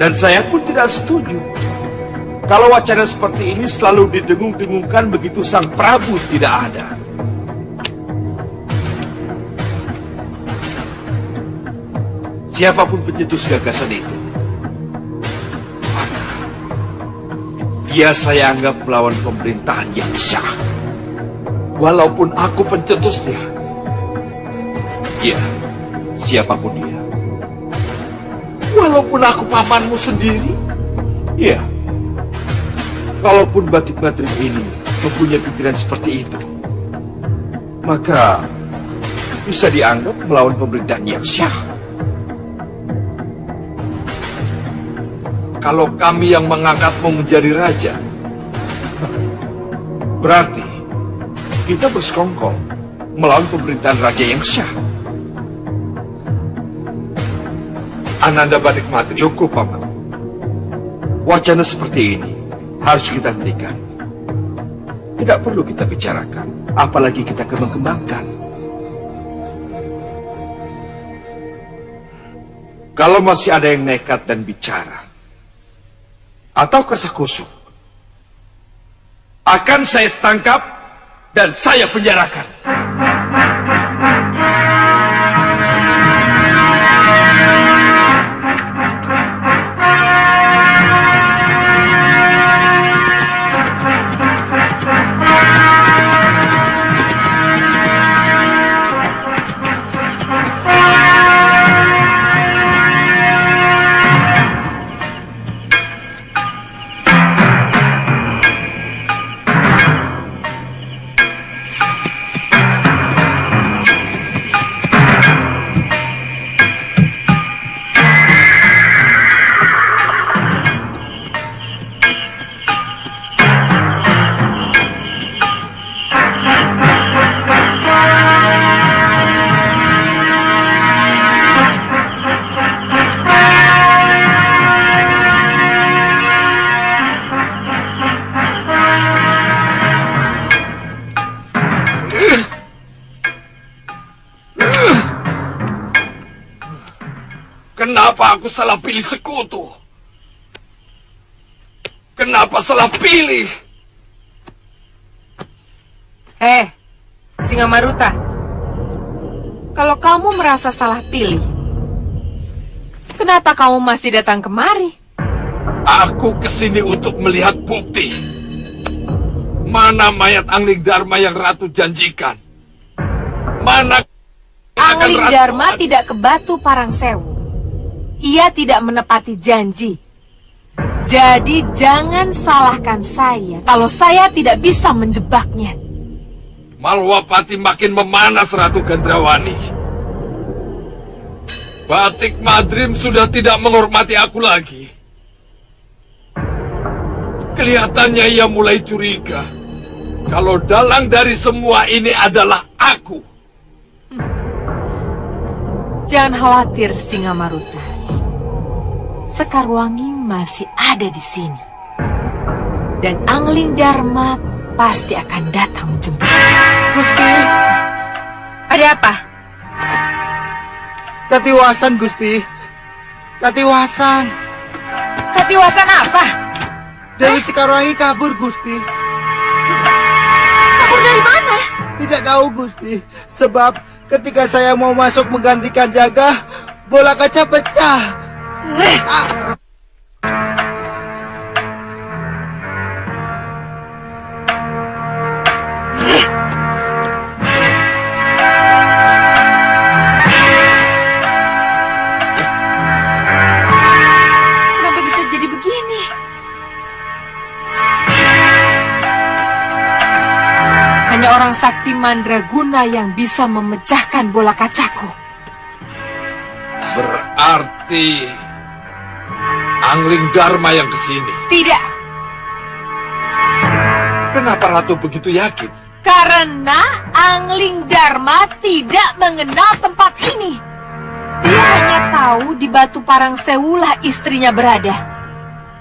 Dan saya pun tidak setuju Kalau wacana seperti ini selalu didengung-dengungkan begitu sang Prabu tidak ada. Siapapun pencetus gagasan itu, maka dia saya anggap melawan pemerintahan yang sah. Walaupun aku pencetusnya. Iya, siapapun dia. Walaupun aku pamanmu sendiri. Iya. Kalaupun Batik Madrim ini mempunyai pikiran seperti itu, maka bisa dianggap melawan pemerintahan yang sah. Kalau kami yang mengangkatmu menjadi raja, berarti kita bersekongkol melawan pemerintahan raja yang sah. Ananda Batik Madrim. Cukup, Paman. Wacana seperti ini harus kita hentikan. Tidak perlu kita bicarakan, apalagi kita kembang-kembangkan. Kalau masih ada yang nekat dan bicara, atau kasah kusuk, akan saya tangkap dan saya penjarakan. Kenapa aku salah pilih sekutu? Kenapa salah pilih? Singa Maruta. Kalau kamu merasa salah pilih, kenapa kamu masih datang kemari? Aku kesini untuk melihat bukti. Mana mayat Angling Dharma yang Ratu janjikan? Mana Angling Dharma tidak ke Batu Parangsewu. Ia tidak menepati janji. Jadi jangan salahkan saya kalau saya tidak bisa menjebaknya. Malwapati makin memanas, Ratu Gandrawani. Batik Madrim sudah tidak menghormati aku lagi. Kelihatannya ia mulai curiga kalau dalang dari semua ini adalah aku. Jangan khawatir, Singa Maruta. Sekarwangi masih ada di sini. Dan Angling Dharma pasti akan datang menjemput. Gusti. Ada apa? Katiwasan, Gusti. Katiwasan. Katiwasan apa? Dewi Sekarwangi kabur, Gusti. Kabur dari mana? Tidak tahu, Gusti. Sebab ketika saya mau masuk menggantikan jaga, bola kaca pecah. Kenapa bisa jadi begini? Hanya orang sakti mandraguna yang bisa memecahkan bola kacaku. Berarti Angling Dharma yang kesini. Tidak. Kenapa Ratu begitu yakin? Karena Angling Dharma tidak mengenal tempat ini. Dia hanya tahu di Batu Parangsewulah istrinya berada.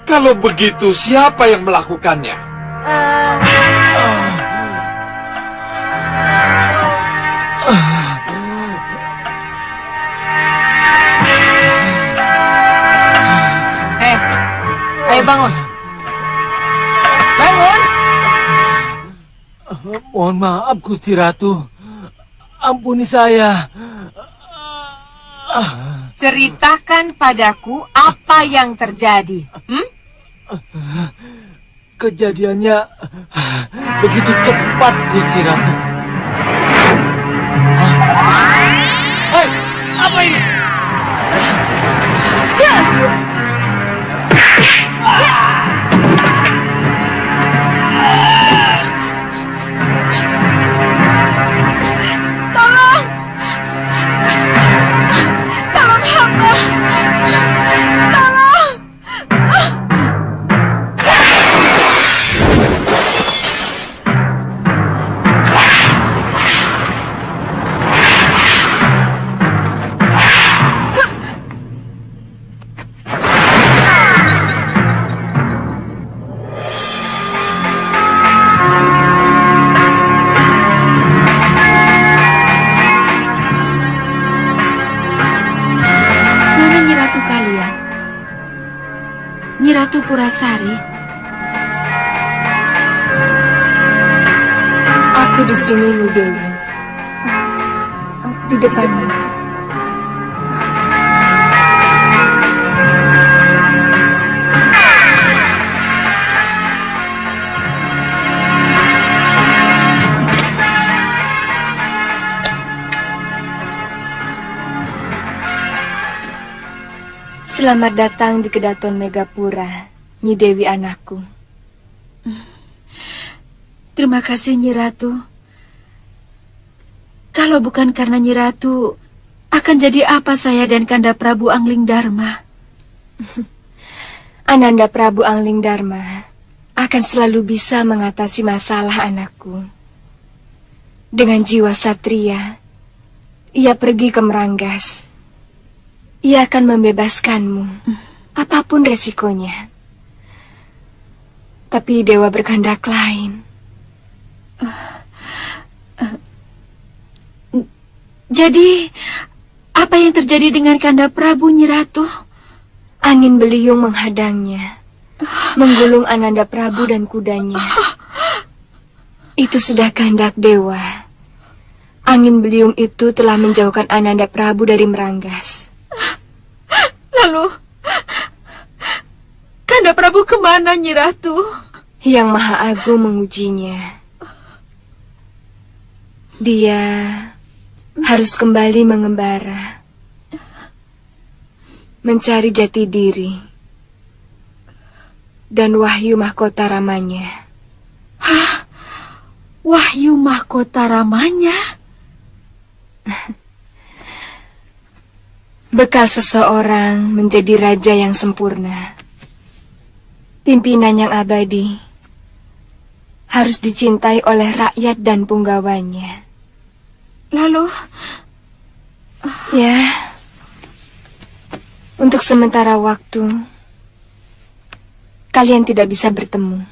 Kalau begitu, siapa yang melakukannya? Ayo bangun. Mohon maaf Gusti Ratu. Ampuni saya. Ceritakan padaku apa yang terjadi. Kejadiannya begitu cepat, Gusti Ratu. Hei, apa ini? Tolong hamba. Tolong. Mana Nyi Ratu kalian? Nyi Ratu Purasari? Aku di sini, Nyi Dewi. Di depanmu. Selamat datang di Kedaton Megapura, Nyi Dewi anakku. Terima kasih Nyi Ratu. Kalau bukan karena Nyi Ratu, akan jadi apa saya dan Kanda Prabu Angling Dharma? Ananda Prabu Angling Dharma akan selalu bisa mengatasi masalah anakku. Dengan jiwa satria, ia pergi ke Meranggas. Ia akan membebaskanmu, apapun resikonya. Tapi dewa berkehendak lain. Jadi, apa yang terjadi dengan Kanda Prabu Nyi Ratu? Angin beliung menghadangnya, menggulung Ananda Prabu dan kudanya. Itu sudah kehendak dewa. Angin beliung itu telah menjauhkan Ananda Prabu dari Meranggas. Lalu, Kanda Prabu kemana, Nyi Ratu? Yang Maha Agung mengujinya. Dia harus kembali mengembara, mencari jati diri, dan wahyu mahkota ramanya. Hah? Wahyu mahkota ramanya? Bekal seseorang menjadi raja yang sempurna, pimpinan yang abadi, harus dicintai oleh rakyat dan punggawanya. Lalu? Ya, untuk sementara waktu, kalian tidak bisa bertemu.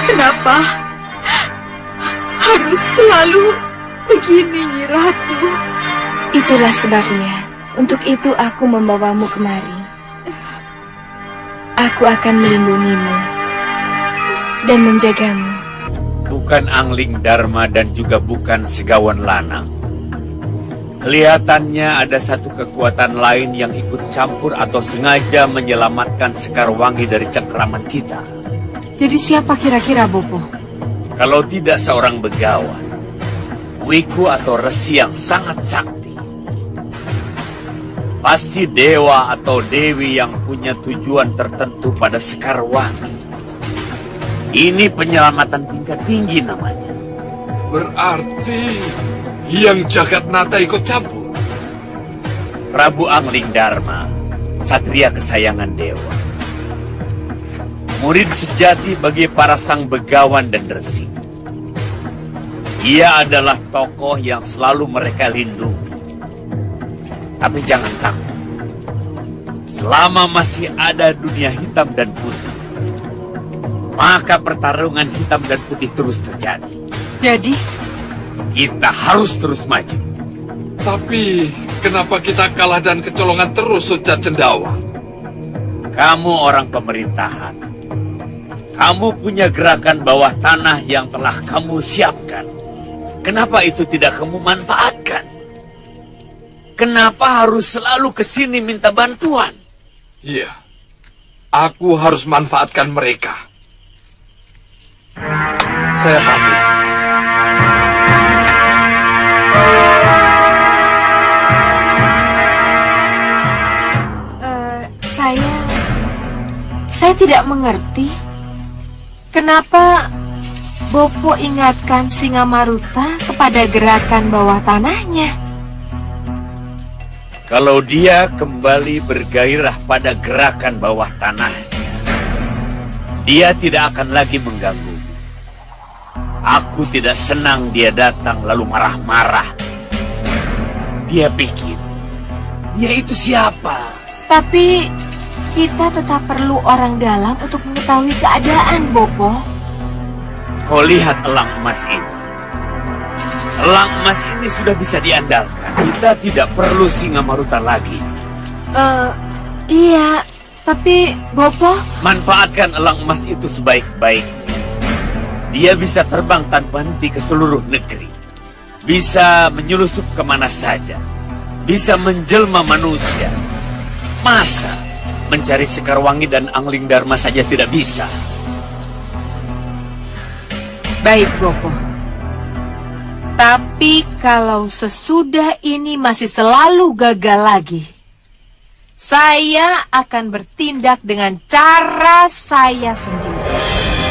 Kenapa harus selalu begini, Nyi Ratu? Itulah sebabnya, untuk itu aku membawamu kemari. Aku akan melindungimu dan menjagamu. Bukan Angling Dharma dan juga bukan Segawan Lanang. Kelihatannya ada satu kekuatan lain yang ikut campur atau sengaja menyelamatkan Sekarwangi dari cengkeraman kita. Jadi siapa kira-kira, Bopo? Kalau tidak seorang begawan, wiku atau resi yang sangat sakti. Pasti dewa atau dewi yang punya tujuan tertentu pada Sekarwangi. Ini penyelamatan tingkat tinggi namanya. Berarti yang Jagatnata ikut campur? Prabu Angling Dharma, satria kesayangan dewa. Murid sejati bagi para sang begawan dan resi. Ia adalah tokoh yang selalu mereka lindungi. Tapi jangan takut. Selama masih ada dunia hitam dan putih, maka pertarungan hitam dan putih terus terjadi. Jadi? Kita harus terus maju. Tapi kenapa kita kalah dan kecolongan terus sejak Cendawa? Kamu orang pemerintahan. Kamu punya gerakan bawah tanah yang telah kamu siapkan. Kenapa itu tidak kamu manfaatkan? Kenapa harus selalu ke sini minta bantuan? Iya, aku harus manfaatkan mereka. Saya pamit. Saya tidak mengerti. Kenapa Bopo ingatkan Singa Maruta kepada gerakan bawah tanahnya? Kalau dia kembali bergairah pada gerakan bawah tanahnya, dia tidak akan lagi mengganggu. Aku tidak senang dia datang lalu marah-marah. Dia pikir, dia itu siapa? Tapi kita tetap perlu orang dalam untuk mengetahui keadaan, Bopo. Kau lihat elang emas ini. Elang emas ini sudah bisa diandalkan. Kita tidak perlu Singa Maruta lagi. Iya, tapi Bopo... Manfaatkan elang emas itu sebaik-baiknya. Dia bisa terbang tanpa henti ke seluruh negeri. Bisa menyelusup kemana saja. Bisa menjelma manusia. Masa mencari Sekarwangi dan Angling Dharma saja tidak bisa? Baik, Bopo. Tapi kalau sesudah ini masih selalu gagal lagi, saya akan bertindak dengan cara saya sendiri.